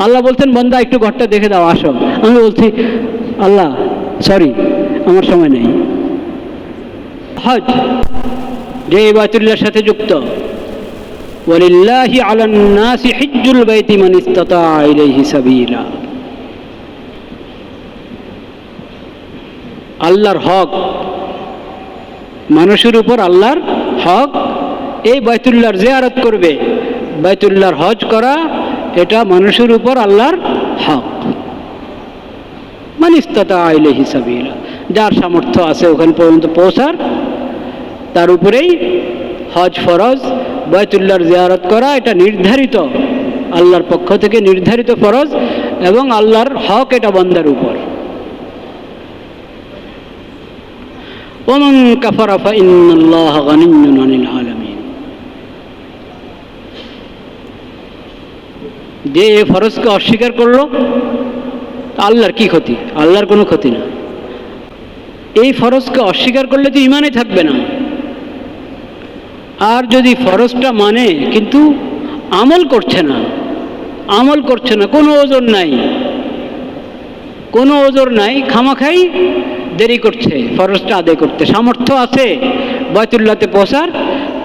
আল্লাহ বলছেন বান্দা একটু ঘরটা দেখে দাও, আসো। আমি বলছি আল্লাহ সরি, আমার সময় নেই। হজ যে বাইতুল্লাহর সাথে যুক্ত, ওয়ালিল্লাহি আলান নাসি হিজ্জুল বাইতি মান ইসতাতা ইলাইহি সাবিলা, আল্লাহর হক, মানুষের উপর আল্লাহর হক। এই বাইতুল্লাহর জিয়ারত করবে, বাইতুল্লাহর হজ করা, এটা মানুষের উপর আল্লাহর হক। মান ইসতাতা ইলাইহি সাবিলা, যার সামর্থ্য আছে ওখান পর্যন্ত পৌঁছার, তার উপরেই হজ ফরজ। বাইতুল্লাহর জিয়ারত করা এটা নির্ধারিত, আল্লাহর পক্ষ থেকে নির্ধারিত ফরজ, এবং আল্লাহর হক এটা বান্দার উপর। ওমান কাফারা ফাইন্নাল্লাহা গানিয়্যুন আনিল আলামিন, যে এই ফরজকে অস্বীকার করলো আল্লাহর কি ক্ষতি? আল্লাহর কোনো ক্ষতি না। এই ফরজকে অস্বীকার করলে তো ইমানই থাকবে না। আর যদি ফরজটা মানে কিন্তু আমল করছে না, আমল করছে না, কোনো ওজর নাই, কোনো ওজর নাই, খামাখাই দেরি করছে ফরজটা আদায় করতে। সামর্থ্য আছে বাইতুল্লাহতে পৌঁছার,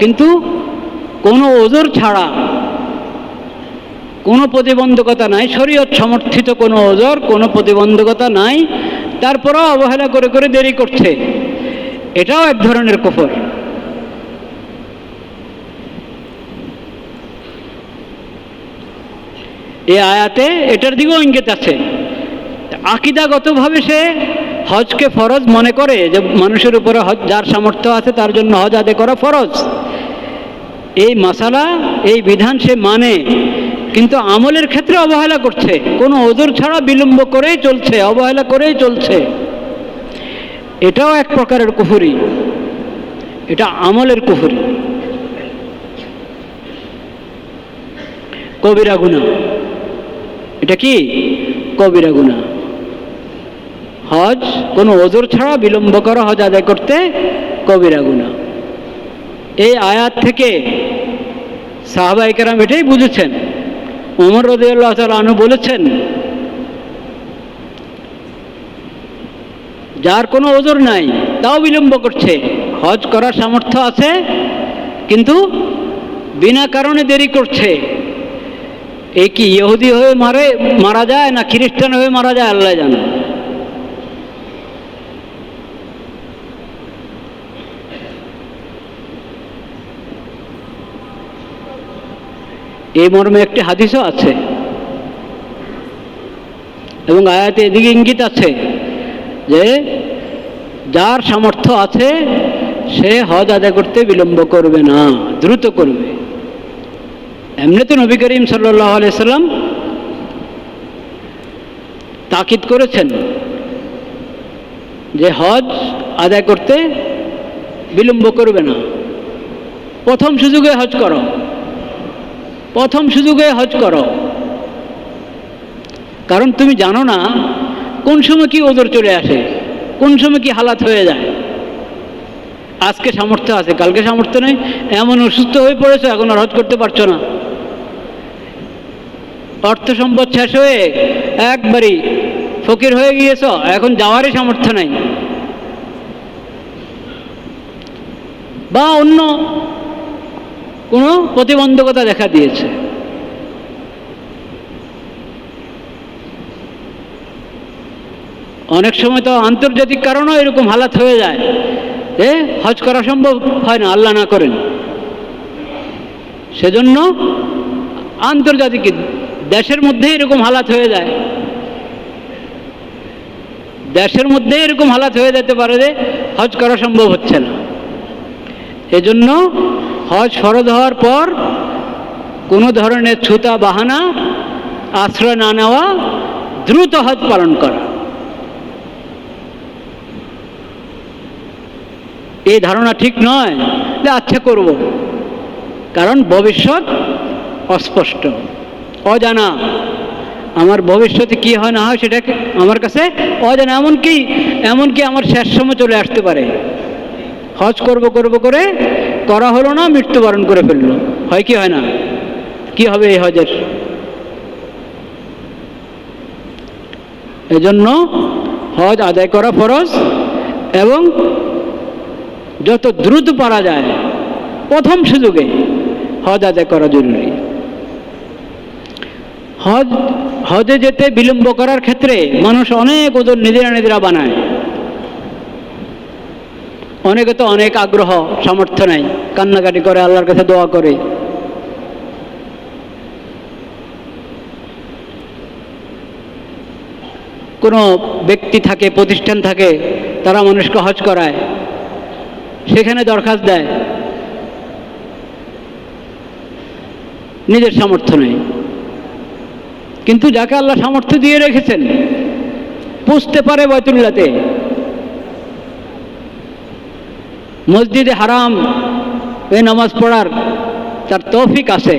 কিন্তু কোনো ওজর ছাড়া, কোনো প্রতিবন্ধকতা নাই, শরীয়ত সমর্থিত কোনো ওজর, কোনো প্রতিবন্ধকতা নাই, তারপরেও অবহেলা করে করে দেরি করছে, এটাও এক ধরনের কুফর। এই আয়াতে এটার দিকেও ইঙ্গিত আছে। আকীদাগতভাবে সে হজকে ফরজ মনে করে, যে মানুষের উপরে হজ, যার সামর্থ্য আছে তার জন্য হজ আদায় করা ফরজ, এই মাসালা, এই বিধান সে মানে, কিন্তু আমলের ক্ষেত্রে অবহেলা করছে, কোনো ওজর ছাড়া বিলম্ব করেই চলছে, অবহেলা করেই চলছে। এটাও এক প্রকারের কুফরি, এটা আমলের কুফরি, কবিরা গুনাহ। এটা কি? কবিরা গুনাহ। হজ কোনো ওজর ছাড়া বিলম্ব করা, হজ আদায় করতে কবিরা গুনাহ। এই আয়াত থেকে সাহাবায়ে কেরাম এটাই বুঝেছেন। ওমর রাদিয়াল্লাহু তাআলা আনহু বলেছেন, যার কোনো ওজর নাই তাও বিলম্ব করছে, হজ করার সামর্থ্য আছে কিন্তু বিনা কারণে দেরি করছে, এ কি ইহুদি হয়ে মারা যায় না খ্রিস্টান হয়ে মারা যায় আল্লাহ জানে। এই মর্মে একটি হাদিসও আছে, এবং আয়াতে এদিকে ইঙ্গিত আছে যে যার সামর্থ্য আছে সে হজ আদায় করতে বিলম্ব করবে না, দ্রুত করবে। এমনি তো নবী করিম সাল্লাল্লাহু আলাইহি সাল্লাম তাকিদ করেছেন যে হজ আদায় করতে বিলম্ব করবে না, প্রথম সুযোগে হজ করো, প্রথম সুযোগে হজ করো। কারণ তুমি জানো না কোন সময় কি ওজর চলে আসে, কোন সময় কি হালাত হয়ে যায়। আজকে সামর্থ্য আছে, কালকে সামর্থ্য নেই, এমন অসুস্থ হয়ে পড়েছো এখন আর হজ করতে পারছো না, অর্থ সম্পদ শেষ হয়ে একবারই ফকির হয়ে গিয়েছ, এখন যাওয়ারই সামর্থ্য নাই, বা অন্য কোনো প্রতিবন্ধকতা দেখা দিয়েছে। অনেক সময় তো আন্তর্জাতিক কারণেও এরকম হালাত হয়ে যায় যে হজ করা সম্ভব হয় না, আল্লাহ না করেন। সেজন্য আন্তর্জাতিক, দেশের মধ্যে এরকম হালাত হয়ে যায়, দেশের মধ্যে এরকম হালাত হয়ে যেতে পারে যে হজ করা সম্ভব হচ্ছে না। এজন্য হজ ফরজ হওয়ার পর কোনো ধরনের ছুতা বাহানা আশ্রয় না নেওয়া, দ্রুত হজ পালন করা। এই ধারণা ঠিক নয় যে আচ্ছা করব, কারণ ভবিষ্যৎ অস্পষ্ট, অজানা। আমার ভবিষ্যতে কি হয় না হয় সেটা আমার কাছে অজানা। এমনকি আমার শেষ সময় চলে আসতে পারে, হজ করব করে করা হলো না, মৃত্যুবরণ করে ফেললো, হয় কি হয় না? কি হবে এই হজের? এজন্য হজ আদায় করা ফরজ এবং যত দ্রুত পারা যায় প্রথম সুযোগে হজ আদায় করা জরুরি। হজে যেতে বিলম্ব করার ক্ষেত্রে মানুষ অনেক ওজন নিজেরা বানায়। অনেকে তো অনেক আগ্রহ, সামর্থ্য নাই, কান্নাকাটি করে, আল্লাহর কাছে দোয়া করে। কোনো ব্যক্তি থাকে, প্রতিষ্ঠান থাকে, তারা মানুষকে হজ করায়, সেখানে দরখাস্ত দেয়, নিজের সামর্থ্য নেই। কিন্তু যাকে আল্লাহ সামর্থ্য দিয়ে রেখেছেন, পৌঁছতে পারে বাইতুল্লাহতে, মসজিদে হারাম এই নামাজ পড়ার তার তৌফিক আছে,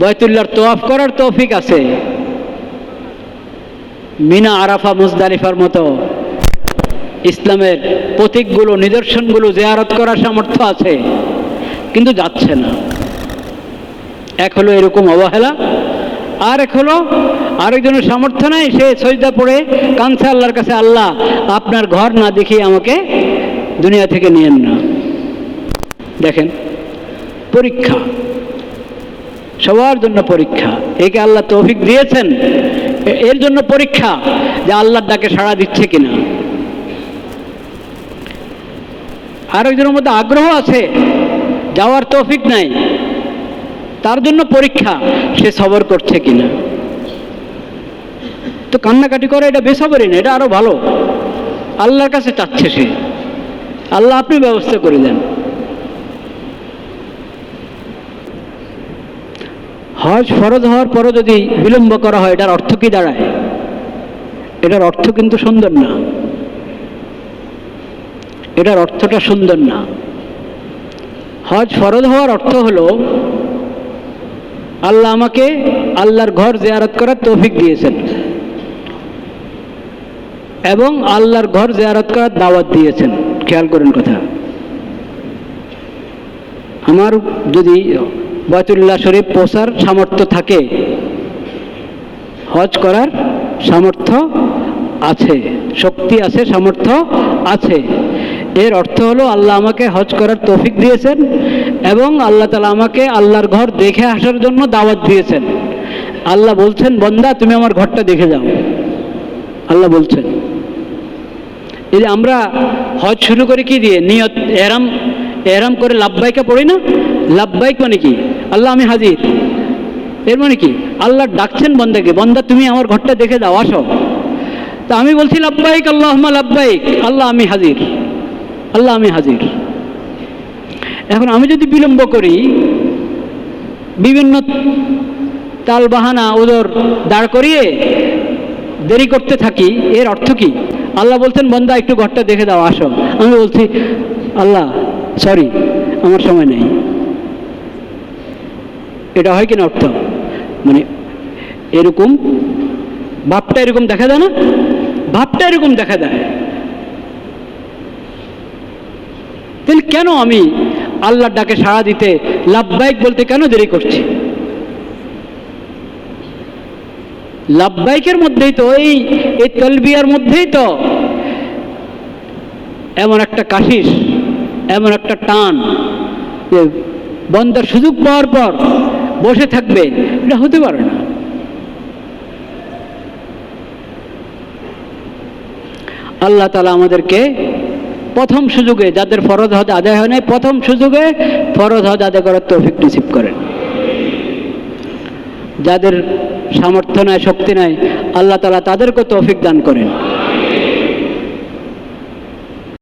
বাইতুল্লাহর তওয়াফ করার তৌফিক আছে, মিনা, আরাফা, মুজদালিফার মতো ইসলামের প্রতীকগুলো, নিদর্শনগুলো জিয়ারত করার সামর্থ্য আছে, কিন্তু যাচ্ছে না। এক হলো এরকম অবহেলা, আর এক হলো আরেকজনের সামর্থ্য নাই, সে সজদা পড়ে কাঁদছে আল্লাহর কাছে, আল্লাহ আপনার ঘর না দেখিয়ে আমাকে দুনিয়া থেকে নিয়েন না। দেখেন, পরীক্ষা, সবার জন্য পরীক্ষা। একে আল্লাহ তৌফিক দিয়েছেন, এর জন্য পরীক্ষা যে আল্লাহর ডাকে সাড়া দিচ্ছে কিনা। আরেকজনের মধ্যে আগ্রহ আছে, যাওয়ার তৌফিক নাই, তার জন্য পরীক্ষা, সে সবর করছে কিনা। তো কান্নাকাটি করে এটা বেসবরি না, এটা আরো ভালো। আল্লাহর কাছে চাচ্ছে সে, আল্লাহ আপনি ব্যবস্থা করে দেন। হজ ফরজ হওয়ার পরও যদি বিলম্ব করা হয়, এটার অর্থ কি দাঁড়ায়? এটার অর্থ কিন্তু সুন্দর না, এটার অর্থটা সুন্দর না। হজ ফরজ হওয়ার অর্থ হলো আল্লাহ আমাকে আল্লাহর ঘর জিয়ারত করার তৌফিক দিয়েছেন এবং আল্লাহর ঘর জিয়ারত করার দাওয়াত দিয়েছেন। খেয়াল করেন কথা, আমার যদি বাইতুল্লাহ শরীফ পৌঁছার সামর্থ্য থাকে, হজ করার সামর্থ্য আছে, শক্তি আছে, সামর্থ্য আছে, এর অর্থ হলো আল্লাহ আমাকে হজ করার তৌফিক দিয়েছেন এবং আল্লাহ তাআলা আমাকে আল্লাহর ঘর দেখে আসার জন্য দাওয়াত দিয়েছেন। আল্লাহ বলছেন, বান্দা তুমি আমার ঘরটা দেখে যাও, আল্লাহ বলছেন। এই যে আমরা হজ শুরু করি কি দিয়ে? নিয়ত, এহরাম করে লাব্বাইকা পড়ি না? লাব্বাইক মানে কি? আল্লাহ আমি হাজির। এর মানে কি? আল্লাহ ডাকছেন বান্দাকে, বান্দা তুমি আমার ঘরটা দেখে যাও, আসো। তা আমি বলছি লাব্বাইক আল্লাহুম্মা লাব্বাইক, আল্লাহ আমি হাজির, আল্লাহ আমি হাজির। এখন আমি যদি বিলম্ব করি, বিভিন্ন তাল বাহানা ওদের দাঁড় করিয়ে দেরি করতে থাকি, এর অর্থ কি? আল্লাহ বলছেন বান্দা একটু ঘরটা দেখে দাও, আসো। আমি বলছি আল্লাহ সরি, আমার সময় নেই। এটা হয় কিনা অর্থ? মানে এরকম ভাবটা এরকম দেখা যায় না? ভাবটা এরকম দেখা যায়। তাহলে কেন আমি আল্লাহর ডাকে সাড়া দিতে, লাব্বাইক বলতে কেন দেরি করছি? লাব্বাইকের মধ্যেই তো, এই তালবিয়ার মধ্যেই তো এমন একটা কাশিস, এমন একটা টান যে বন্দার সুযোগ পাওয়ার পর বসে থাকবে, এটা হতে পারে না। আল্লাহ তাআলা আমাদেরকে প্রথম সুযোগে, যাদের ফরজ হজ আদায় হয় নাই, প্রথম সুযোগে ফরজ হজ আদায় করার তৌফিক নসিব করেন। যাদের সামর্থ্য নাই, শক্তি নাই, আল্লাহ তাআলা তাদেরকে তৌফিক দান করেন।